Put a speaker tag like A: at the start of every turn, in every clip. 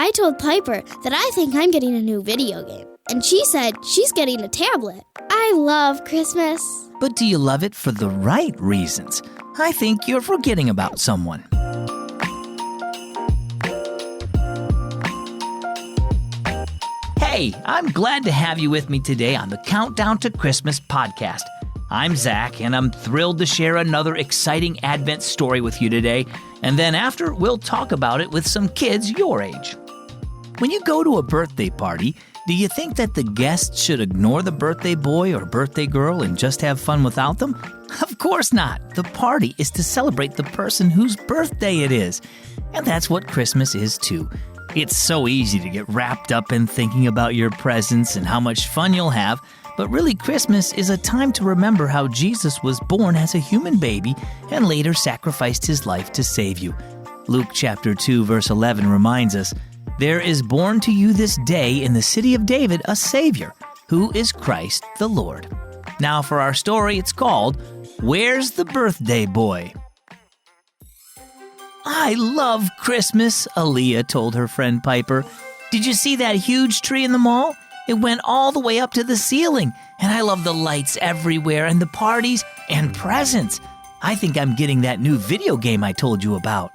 A: I told Piper that I think I'm getting a new video game, and she said she's getting a tablet. I love Christmas.
B: But do you love it for the right reasons? I think you're forgetting about someone. Hey, I'm glad to have you with me today on the Countdown to Christmas podcast. I'm Zach, and I'm thrilled to share another exciting Advent story with you today. And then after, we'll talk about it with some kids your age. When you go to a birthday party, do you think that the guests should ignore the birthday boy or birthday girl and just have fun without them? Of course not. The party is to celebrate the person whose birthday it is. And that's what Christmas is too. It's so easy to get wrapped up in thinking about your presents and how much fun you'll have, but really Christmas is a time to remember how Jesus was born as a human baby and later sacrificed his life to save you. Luke chapter 2 verse 11 reminds us, "There is born to you this day in the city of David a Savior, who is Christ the Lord." Now for our story, it's called, "Where's the Birthday Boy?" "I love Christmas," Aaliyah told her friend Piper. "Did you see that huge tree in the mall? It went all the way up to the ceiling, and I love the lights everywhere and the parties and presents. I think I'm getting that new video game I told you about."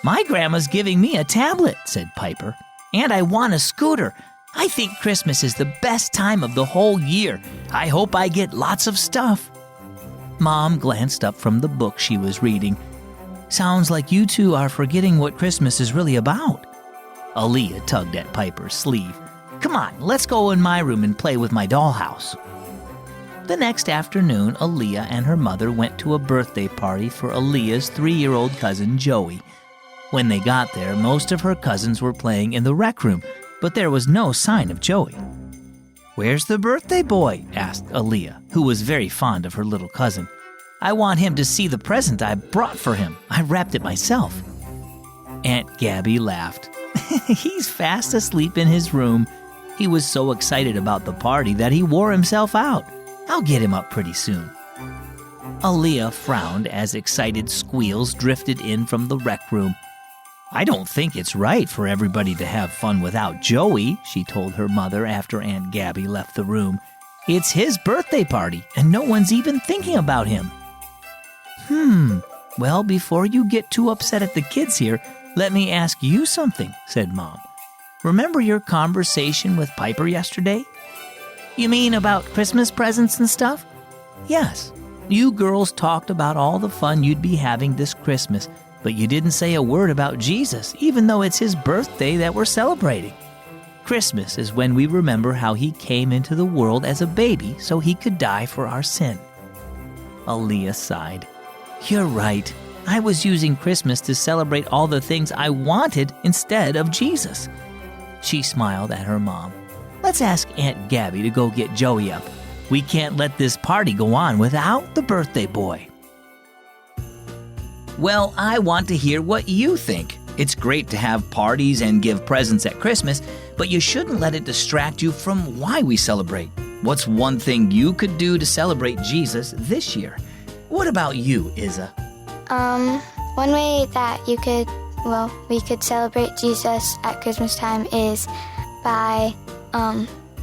B: "My grandma's giving me a tablet," said Piper, "and I want a scooter. I think Christmas is the best time of the whole year. I hope I get lots of stuff." Mom glanced up from the book she was reading. "Sounds like you two are forgetting what Christmas is really about." Aaliyah tugged at Piper's sleeve. "Come on, let's go in my room and play with my dollhouse." The next afternoon, Aaliyah and her mother went to a birthday party for Aaliyah's 3-year-old cousin Joey. When they got there, most of her cousins were playing in the rec room, but there was no sign of Joey. "Where's the birthday boy?" asked Aaliyah, who was very fond of her little cousin. "I want him to see the present I brought for him. I wrapped it myself." Aunt Gabby laughed. "He's fast asleep in his room. He was so excited about the party that he wore himself out. I'll get him up pretty soon." Aaliyah frowned as excited squeals drifted in from the rec room. "I don't think it's right for everybody to have fun without Joey," she told her mother after Aunt Gabby left the room. "It's his birthday party, and no one's even thinking about him." Well, before you get too upset at the kids here, let me ask you something," said Mom. "Remember your conversation with Piper yesterday?" "You mean about Christmas presents and stuff?" "Yes. You girls talked about all the fun you'd be having this Christmas, but you didn't say a word about Jesus, even though it's his birthday that we're celebrating. Christmas is when we remember how he came into the world as a baby so he could die for our sin." Aaliyah sighed. "You're right. I was using Christmas to celebrate all the things I wanted instead of Jesus." She smiled at her mom. "Let's ask Aunt Gabby to go get Joey up. We can't let this party go on without the birthday boy." Well, I want to hear what you think. It's great to have parties and give presents at Christmas, but you shouldn't let it distract you from why we celebrate. What's one thing you could do to celebrate Jesus this year? What about you, Izza?
C: One way that we could celebrate Jesus at Christmas time is by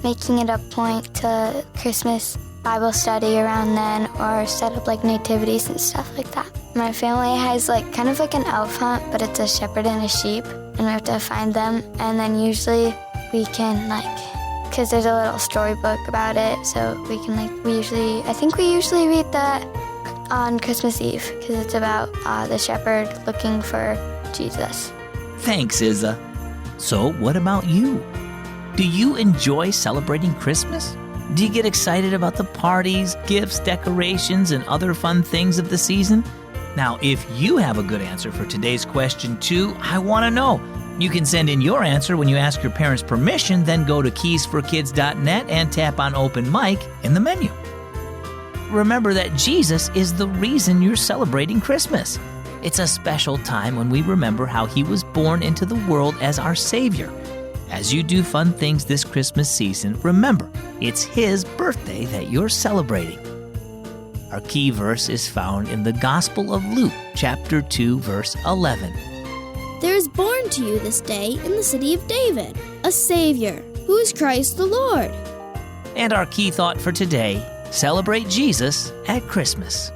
C: making it a point to Christmas Bible study around then, or set up like nativities and stuff like that. My family has kind of like an elf hunt, but it's a shepherd and a sheep, and we have to find them, and then usually we can because there's a little storybook about it, so we can we usually read that on Christmas Eve, because it's about the shepherd looking for Jesus.
B: Thanks, Izza. So what about you? Do you enjoy celebrating Christmas? Do you get excited about the parties, gifts, decorations, and other fun things of the season? Now, if you have a good answer for today's question too, I want to know. You can send in your answer when you ask your parents' permission, then go to keysforkids.net and tap on Open Mic in the menu. Remember that Jesus is the reason you're celebrating Christmas. It's a special time when we remember how he was born into the world as our Savior. As you do fun things this Christmas season, remember, it's his birthday that you're celebrating. Our key verse is found in the Gospel of Luke, chapter 2, verse 11.
A: There is born to you this day in the city of David a Savior, who is Christ the Lord.
B: And our key thought for today, celebrate Jesus at Christmas.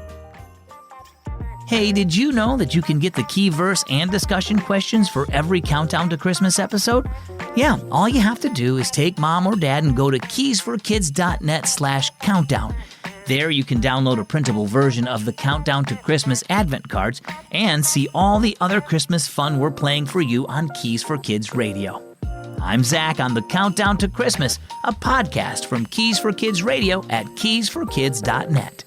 B: Hey, did you know that you can get the key verse and discussion questions for every Countdown to Christmas episode? Yeah, all you have to do is take Mom or Dad and go to keysforkids.net/countdown. There you can download a printable version of the Countdown to Christmas Advent cards and see all the other Christmas fun we're playing for you on Keys for Kids Radio. I'm Zach on the Countdown to Christmas, a podcast from Keys for Kids Radio at keysforkids.net.